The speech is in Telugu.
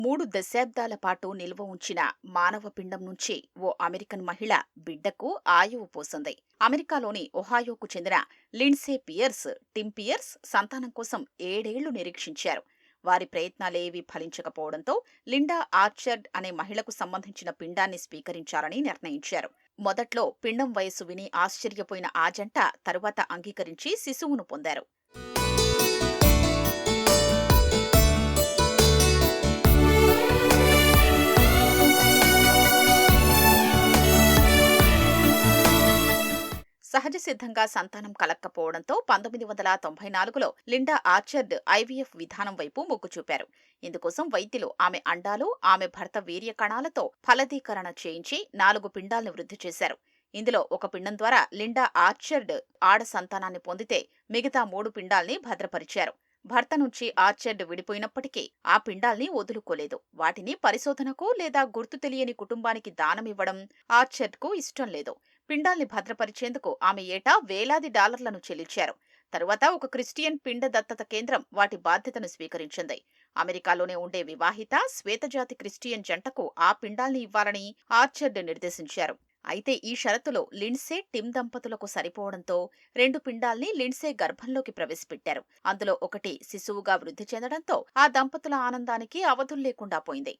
3 దశాబ్దాల పాటు నిల్వ ఉంచిన మానవ పిండం నుంచి ఓ అమెరికన్ మహిళ బిడ్డకు ఆయువు పోసింది. అమెరికాలోని ఒహాయోకు చెందిన లిండ్సే పియర్స్, టిమ్ పియర్స్ సంతానం కోసం 7 ఏళ్లు నిరీక్షించారు. వారి ప్రయత్నాలేవీ ఫలించకపోవడంతో లిండా ఆర్చర్డ్ అనే మహిళకు సంబంధించిన పిండాన్ని స్వీకరించాలని నిర్ణయించారు. మొదట్లో పిండం వయసు విని ఆశ్చర్యపోయిన ఆ జంట తరువాత అంగీకరించి శిశువును పొందారు. సహజ సిద్ధంగా సంతానం కలక్కపోవడంతో 1994లో లిండా ఆర్చర్డ్ ఐవీఎఫ్ విధానం వైపు మొగ్గు చూపారు. ఇందుకోసం వైద్యులు ఆమె అండాలు, ఆమె భర్త వీర్య కణాలతో ఫలదీకరణ చేయించి 4 పిండాల్ని వృద్ధి చేశారు. ఇందులో ఒక పిండం ద్వారా లిండా ఆర్చర్డ్ ఆడ సంతానాన్ని పొందితే మిగతా 3 పిండాల్ని భద్రపరిచారు. భర్త నుంచి ఆర్చర్డ్ విడిపోయినప్పటికీ ఆ పిండాల్ని వదులుకోలేదు. వాటిని పరిశోధనకు లేదా గుర్తు తెలియని కుటుంబానికి దానమివ్వడం ఆర్చర్డ్కు ఇష్టం లేదు. పిండాల్ని భద్రపరిచేందుకు ఆమె ఏటా వేలాది డాలర్లను చెల్లించారు. తరువాత ఒక క్రిస్టియన్ పిండ దత్తత కేంద్రం వాటి బాధ్యతను స్వీకరించింది. అమెరికాలోనే ఉండే వివాహిత శ్వేతజాతి క్రిస్టియన్ జంటకు ఆ పిండాల్ని ఇవ్వాలని ఆర్చర్డ్ నిర్దేశించారు. అయితే ఈ షరతులో లిండ్సే, టిమ్ దంపతులకు సరిపోవడంతో 2 పిండాల్ని లిండ్సే గర్భంలోకి ప్రవేశపెట్టారు. అందులో ఒకటి శిశువుగా వృద్ధి చెందడంతో ఆ దంపతుల ఆనందానికి అవధుల్లేకుండా పోయింది.